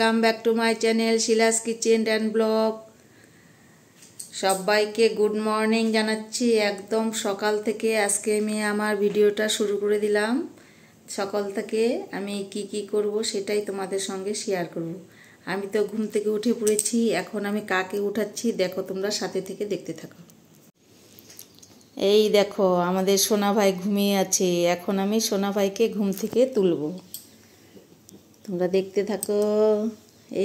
Welcome back to my channel Shila's kitchen and blog. সবাইকে good morning জানাচ্ছি। একদম সকাল থেকে আজকে আমি আমার ভিডিওটা শুরু করে দিলাম। সকাল থেকে আমি কি করব সেটাই তোমাদের সঙ্গে শেয়ার করব। আমি তো ঘুম থেকে উঠে পড়েছি, এখন আমি কাকে উঠাচ্ছি দেখো, তোমরা সাথে থেকে দেখতে থাকো। এই দেখো আমাদের সোনা ভাই ঘুমিয়ে আছে, এখন আমি সোনা ভাইকে ঘুম থেকে তুলব, তোমরা দেখতে থাকো।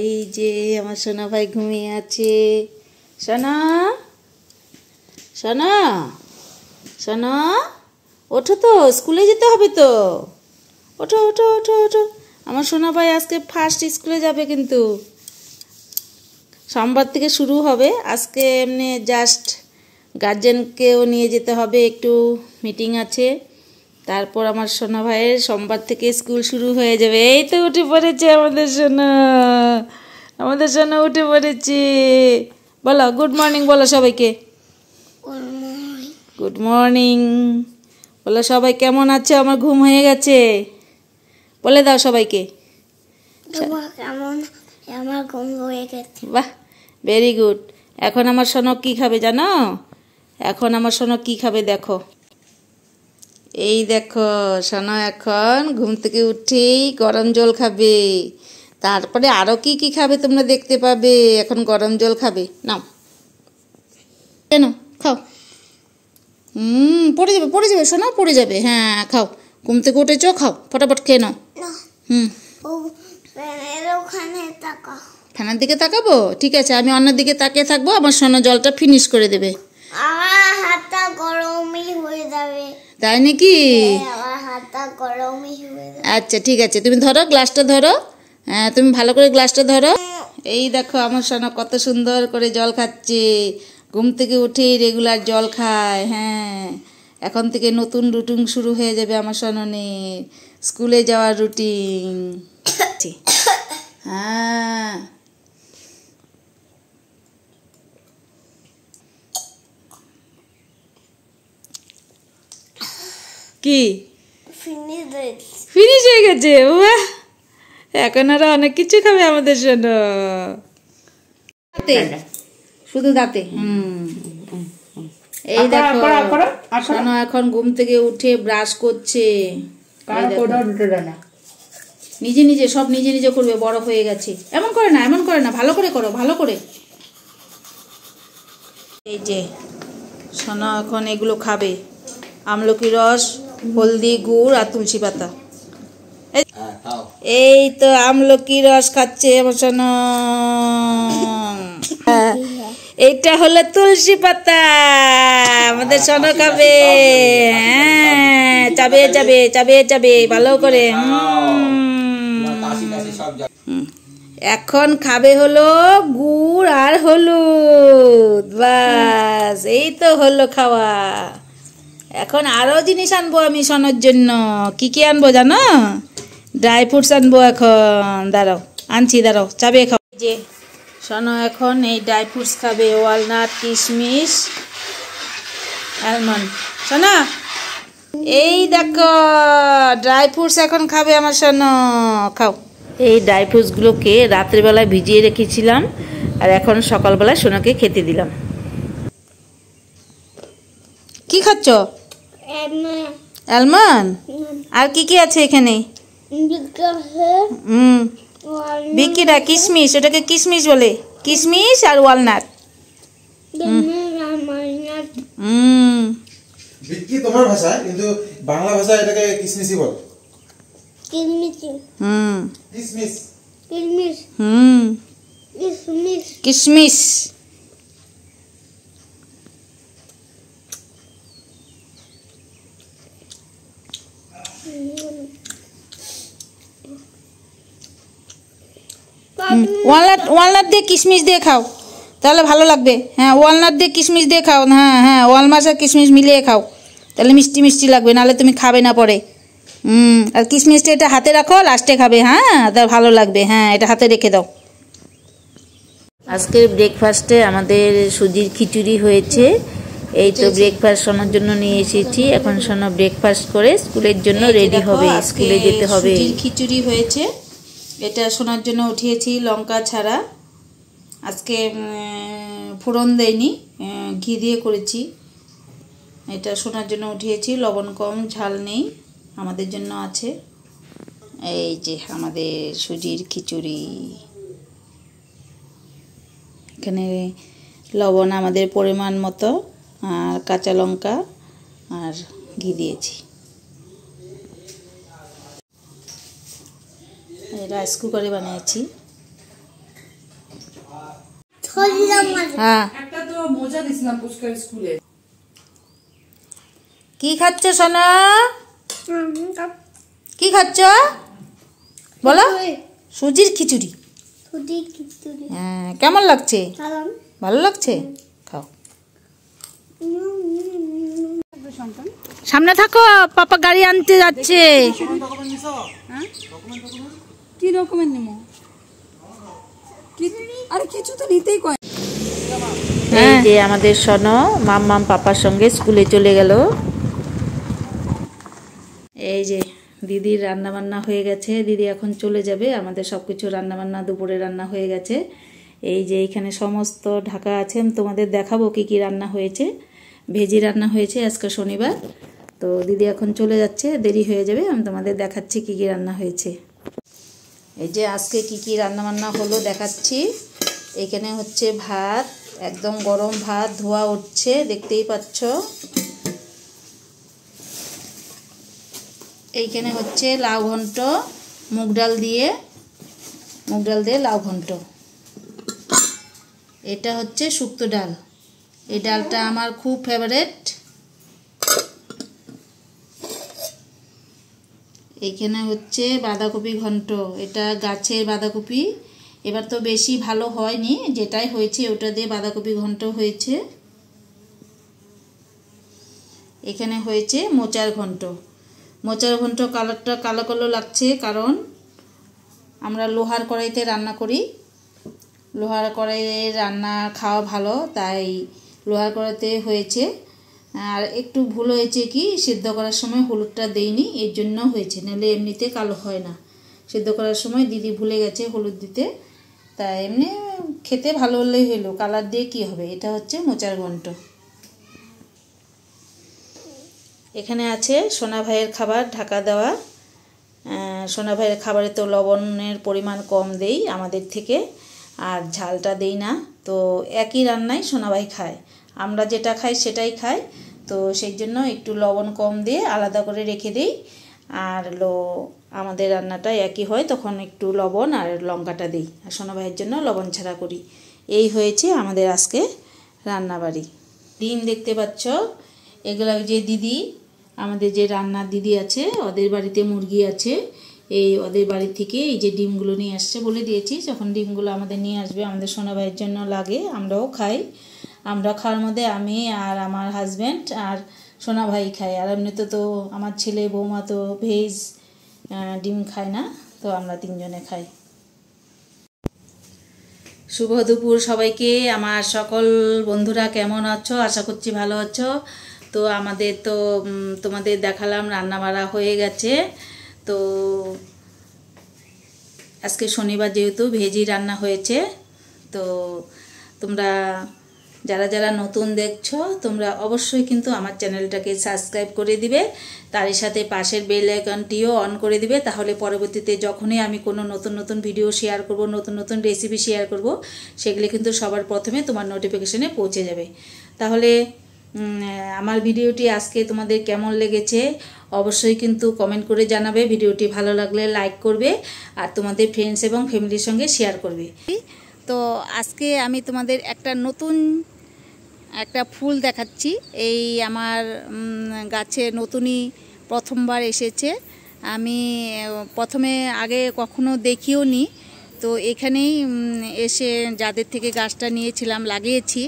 এই যে আমার সোনা ভাই ঘুমিয়ে আছে। সোনা সোনা সোনা ওঠো তো, স্কুলে যেতে হবে তো, ওঠো ওঠো ওঠো ওঠো। আমার সোনা ভাই আজকে ফার্স্ট স্কুলে যাবে, কিন্তু সোমবার থেকে শুরু হবে। আজকে এমনি জাস্ট গার্জেনকেও নিয়ে যেতে হবে, একটু মিটিং আছে, তারপর আমার সোনা ভাইয়ের সোমবার থেকে স্কুল শুরু হয়ে যাবে। এই তো উঠে পড়েছে আমাদের সোনা, আমাদের সোনা উঠে পড়েছে। বলো গুড মর্নিং, বলো সবাইকে গুড মর্নিং। বলো সবাই কেমন আছে? আমার ঘুম হয়ে গেছে, বলে দাও সবাইকে। আমার ঘুম হয়ে গেছে। বাহ, ভেরি গুড। এখন আমার সোনা কি খাবে জানো? এখন আমার সোনা কি খাবে দেখো। এই দেখো সোনা এখন ঘুম থেকে উঠেই গরম জল খাবে, তারপরে আরো কি খাবে তোমরা দেখতে পাবে। এখন গরম জল খাবে, নাও কেন খাও। পড়ে যাবে সোনা, পড়ে যাবে। হ্যাঁ খাও, ঘুম থেকে উঠেছো, খাও ফটাফট খেয়ে নাও। ফ্যানের দিকে তাকাবো? ঠিক আছে, আমি অন্যের দিকে তাকিয়ে থাকবো, আমার সোনা জলটা ফিনিশ করে দেবে। আমার হাতটা গরমই হয়ে যাবে। তাই নাকি? আমার হাতটা গরমই হয়ে যাবে। আচ্ছা ঠিক আছে, তুমি ধরো গ্লাসটা ধরো। হ্যাঁ তুমি ভালো করে গ্লাসটা ধরো। এই দেখো আমার সোনা কত সুন্দর করে জল খাচ্ছে, ঘুম থেকে উঠেই রেগুলার জল খায়। হ্যাঁ এখন থেকে নতুন রুটিন শুরু হয়ে যাবে আমার সোনানের, স্কুলে যাওয়ার রুটিন। হ্যাঁ কি ফিনিশ হয়ে গেছে? বাহ, এখন আরো অনেক কিছু খাবে আমাদের সোনা। শুধু দাঁতে। এই দেখো সোনা এখন ঘুম থেকে উঠে ব্রাশ করছে, নিজে নিজে সব নিজে নিজে করবে, বড় হয়ে গেছে। এমন করে না, এমন করে না, ভালো করে করো, ভালো করে। এই যে সোনা এখন এগুলো খাবে, আমলকি রস, হলদি, গুড় আর তুলসী পাতা। এই তো আমলকি রস খাচ্ছে আমার সোনা, এইটা হলো তুলসী পাতা, আমাদের সোনা খাবে। হ্যাঁ চাবে চাবে চাবে চাবে ভালো করে। এখন খাবে হলো গুড় আর হলুদ, বাস এই তো হলো খাওয়া। এখন আরো জিনিস আনবো আমি সোনার জন্য। কি আনবো জানো? ড্রাই ফ্রুটস আনবো এখন, দাঁড়াও আনছি, দাঁড়াও চাবে খাও। যে সোনা এখন এই ড্রাই ফ্রুটস খাবে, ওয়ালনাট, কিশমিশ, আলমন্ড। সোনা এই দেখো ড্রাই ফ্রুটস এখন খাবে আমার সোনা, খাও। এই ড্রাই ফ্রুটসগুলোকে রাত্রিবেলায় ভিজিয়ে রেখেছিলাম, আর এখন সকালবেলায় সোনাকে খেতে দিলাম। কি খাচ্ছ? অ্যালমন্ড। আর কি আছে এখানে? বিকিরা কিশমিশ, ওটাকে কিশমিশ বলে, কিশমিশ আর ওয়ালনাট। বিক্কি তোমার ভাষায়, কিন্তু বাংলা ভাষায় এটাকে কিশমিশই বলে। কিশমিশ কিশমিশ কিশমিশ কিশমিশ। ওয়ালনাট দিয়ে কিশমিশ দিয়ে খাও, তাহলে ভালো লাগবে। হ্যাঁ ওয়ালনাট দিয়ে কিশমিশ দিয়ে খাও। হ্যাঁ ওয়ালনাট আর কিশমিশ মিলিয়ে খাও, তাহলে মিষ্টি মিষ্টি লাগবে, নাহলে তুমি খাবে না পরে। আর কিশমিশটা এটা হাতে রাখো, লাস্টে খাবে। হ্যাঁ তাহলে ভালো লাগবে। হ্যাঁ এটা হাতে রেখে দাও। আজকের ব্রেকফাস্টে আমাদের সুজির খিচুড়ি হয়েছে। এই তো ব্রেকফাস্ট সোনার জন্য নিয়ে এসেছি, এখন সোনা ব্রেকফাস্ট করে স্কুলের জন্য রেডি হবে, স্কুলে যেতে হবে। সুজির খিচুড়ি হয়েছে, এটা শোনার জন্য উঠিয়েছি লঙ্কা ছাড়া, আজকে ফোড়ন দেয়নি, ঘি দিয়ে করেছি। এটা শোনার জন্য উঠিয়েছি, লবণ কম, ঝাল নেই, আমাদের জন্য আছে। এই যে আমাদের সুজির খিচুড়ি, এখানে লবণ আমাদের পরিমাণ মতো, আর কাঁচা লঙ্কা আর ঘি দিয়েছি। রাইস কুকারে বানিয়েছি। হ্যাঁ, কি খাচ্ছ সোনা? কি খাচ্ছ বলো? সুজির খিচুড়ি। হ্যাঁ, কেমন লাগছে? ভালো লাগছে, খাও। সামনে থাকো, পাপা গাড়ি আনতে যাচ্ছে। কি ডকুমেন্ট নিব? আরে কিছু তো নিতেই কয়। এই যে আমাদের সোনা মাম্মাম পাপার সঙ্গে স্কুলে চলে গেল। এই যে দিদির রান্না বান্না হয়ে গেছে, দিদি এখন চলে যাবে। আমাদের সবকিছু রান্না বান্না দুপুরে রান্না হয়ে গেছে। এই যে এখানে সমস্ত ঢাকা আছে, তোমাদের দেখাবো কি কি রান্না হয়েছে। ভেজি রান্না হয়েছে আজকে শনিবার, তো দিদি এখন চলে যাচ্ছে, দেরি হয়ে যাবে। আমি তোমাদের দেখাচ্ছি কি কি রান্না হয়েছে। এই যে আজকে কি কি রান্না বান্না হলো দেখাচ্ছি। এখানে হচ্ছে ভাত, একদম গরম ভাত, ধোয়া উঠছে, দেখতেই পাচ্ছ। এইখানে হচ্ছে লাউ ঘন্ট, মুগ ডাল দিয়ে লাউ ঘন্ট। এটা হচ্ছে শুক্তো ডাল, এই ডালটা আমার খুব ফেভারিট। এইখানে হচ্ছে বাঁধাকপি ঘন্ট, এটা গাছের বাঁধাকপি, এবার তো বেশি ভালো হয়নি, যেটাই হয়েছে ওটা দিয়ে বাঁধাকপি ঘন্ট হয়েছে। এখানে হয়েছে মোচার ঘন্ট। মোচার ঘন্ট কালারটা কালো কালো লাগছে, কারণ আমরা লোহার কড়াইতে রান্না করি। লোহার কড়াইয়ে রান্না খাওয়া ভালো, তাই লোহার কড়াইতে হয়েছে। আর একটু ভুল হয়েছে কি, সিদ্ধ করার সময় হলুদটা দেইনি, এর জন্য হয়েছে, নাহলে এমনিতে কালো হয় না। সিদ্ধ করার সময় দিদি ভুলে গেছে হলুদ দিতে, তাই এমনি খেতে ভালো হলেই হলো, কালার দিয়ে কি হবে। এটা হচ্ছে মোচার ঘন্ট। এখানে আছে সোনা ভাইয়ের খাবার, ঢাকা দেওয়া। সোনা ভাইয়ের খাবারে তো লবণের পরিমাণ কম দেই আমাদের থেকে, আর ঝালটা দেই না। তো একই রান্নাই সোনা ভাই খায়, আমরা যেটা খাই সেটাই খাই, তো সেই জন্য একটু লবণ কম দিয়ে আলাদা করে রেখে দিই। আর আমাদের রান্নাটা একই হয়, তখন একটু লবণ আর লঙ্কাটা দিই, আর সোনা ভাইয়ের জন্য লবণ ছাড়া করি। এই হয়েছে আমাদের আজকে রান্নাবাড়ি। ডিম দেখতে পাচ্ছ, এগুলো যে দিদি, আমাদের যে রান্নার দিদি আছে, ওদের বাড়িতে মুরগি আছে, এই ওদের বাড়ি থেকে এই যে ডিমগুলো নিয়ে আসছে, বলে দিয়েছি যখন ডিমগুলো আমাদের নিয়ে আসবে, আমাদের সোনা ভাইয়ের জন্য লাগে, আমরাও খাই। আমরা খাওয়ার মধ্যে আমি আর আমার হাজব্যান্ড আর সোনা ভাই খাই, আর এমনিতে তো আমার ছেলে বৌমা তো ভেজ ডিম খায় না, তো আমরা তিনজনে খাই। শুভ দুপুর সবাইকে। আমার সকল বন্ধুরা কেমন আছো? আশা করছি ভালো আছো। তো আমাদের তো তোমাদের দেখালাম রান্না বাড়া হয়ে গেছে। তো আজকে শনিবার যেহেতু ভেজি রান্না হয়েছে, তো তোমরা যারা যারা নতুন দেখছো, তোমরা অবশ্যই কিন্তু আমার চ্যানেলটাকে সাবস্ক্রাইব করে দিবে, তারই সাথে পাশের বেল আইকনটিও অন করে দিবে, তাহলে পরবর্তীতে যখনই আমি কোনো নতুন নতুন ভিডিও শেয়ার করব, নতুন নতুন রেসিপি শেয়ার করব, সেগুলি কিন্তু সবার প্রথমে তোমার নোটিফিকেশনে পৌঁছে যাবে। তাহলে আমার ভিডিওটি আজকে তোমাদের কেমন লেগেছে অবশ্যই কিন্তু কমেন্ট করে জানাবে। ভিডিওটি ভালো লাগলে লাইক করবে, আর তোমাদের ফ্রেন্ডস এবং ফ্যামিলির সঙ্গে শেয়ার করবে। তো আজকে আমি তোমাদের নতুন একটা ফুল দেখাচ্ছি। এই আমার গাছে নতুনই প্রথমবার এসেছে, আমি প্রথমে আগে কখনো দেখিও নি। তো এখানেই এসে যাদের থেকে গাছটা নিয়েছিলাম লাগিয়েছি।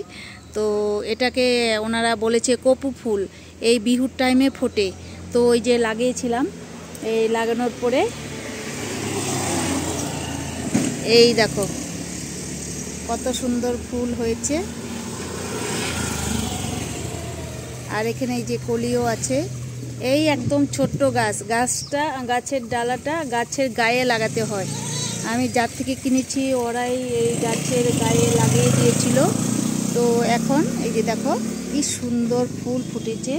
তো এটাকে ওনারা বলেছে কপু ফুল, এই বিহুর টাইমে ফোটে। তো ওই যে লাগিয়েছিলাম, এই লাগানোর পরে এই দেখো কত সুন্দর ফুল হয়েছে। আর এখানে এই যে কলিও আছে। এই একদম ছোট্ট গাছ, গাছের ডালাটা গাছের গায়ে লাগাতে হয়, আমি যার থেকে কিনেছি ওরাই এই গাছের গায়ে লাগিয়ে দিয়েছিল। তো এখন এই যে দেখো কি সুন্দর ফুল ফুটেছে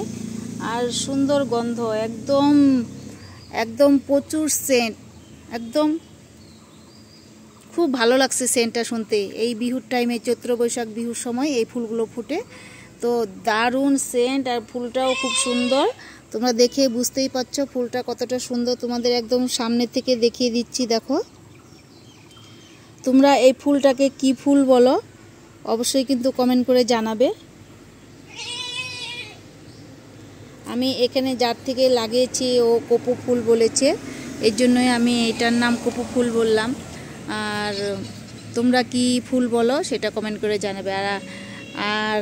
আর সুন্দর গন্ধ, একদম একদম প্রচুর সেন্ট, একদম খুব ভালো লাগছে সেন্টটা শুনতে। এই বিহুর টাইমে, চৈত্র বৈশাখ বিহুর সময় এই ফুলগুলো ফুটে, তো দারুণ সেন্ট আর ফুলটাও খুব সুন্দর। তোমরা দেখে বুঝতেই পারছো ফুলটা কতটা সুন্দর, তোমাদের একদম সামনে থেকে দেখিয়ে দিচ্ছি। দেখো তোমরা এই ফুলটাকে কি ফুল বলো অবশ্যই কিন্তু কমেন্ট করে জানাবে। আমি এখানে যার থেকে লাগিয়েছি ও কপু ফুল বলেছে, এর জন্যই আমি এটার নাম কপু ফুল বললাম। আর তোমরা কি ফুল বলো সেটা কমেন্ট করে জানাবে। আর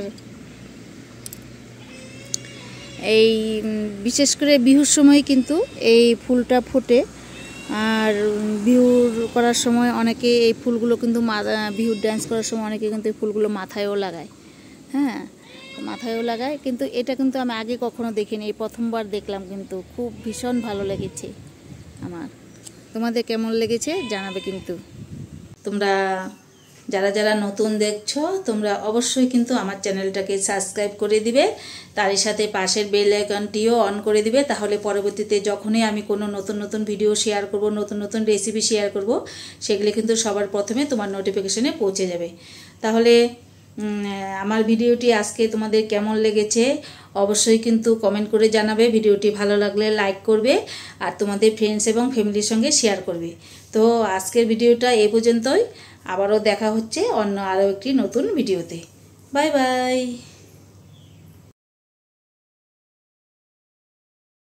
এই বিশেষ করে বিহুর সময় কিন্তু এই ফুলটা ফোটে, আর বিহুর করার সময় অনেকে এই ফুলগুলো কিন্তু বিহুর ড্যান্স করার সময় অনেকে কিন্তু এই ফুলগুলো মাথায়ও লাগায়। হ্যাঁ, মাথায়ও লাগায়, কিন্তু এটা কিন্তু আমি আগে কখনো দেখিনি, এই প্রথমবার দেখলাম, কিন্তু খুব ভীষণ ভালো লেগেছে আমার। তোমাদের কেমন লেগেছে জানাবে কিন্তু। তোমরা যারা যারা নতুন দেখছো তোমরা অবশ্যই কিন্তু আমার চ্যানেলটাকে সাবস্ক্রাইব করে দিবে, তারই সাথে পাশের বেল আইকনটিও অন করে দিবে, তাহলে পরবর্তীতে যখনই আমি কোনো নতুন নতুন ভিডিও শেয়ার করব, নতুন নতুন রেসিপি শেয়ার করব, সেগুলি কিন্তু সবার প্রথমে তোমার নোটিফিকেশনে পৌঁছে যাবে। তাহলে আমার ভিডিওটি আজকে তোমাদের কেমন লেগেছে অবশ্যই কিন্তু কমেন্ট করে জানাবে। ভিডিওটি ভালো লাগলে লাইক করবে আর তোমাদের ফ্রেন্ডস এবং ফ্যামিলির সঙ্গে শেয়ার করবে। তো আজকের ভিডিওটা এই পর্যন্তই, আবারও দেখা হচ্ছে অন্য আরও একটি নতুন ভিডিওতে। Bye bye.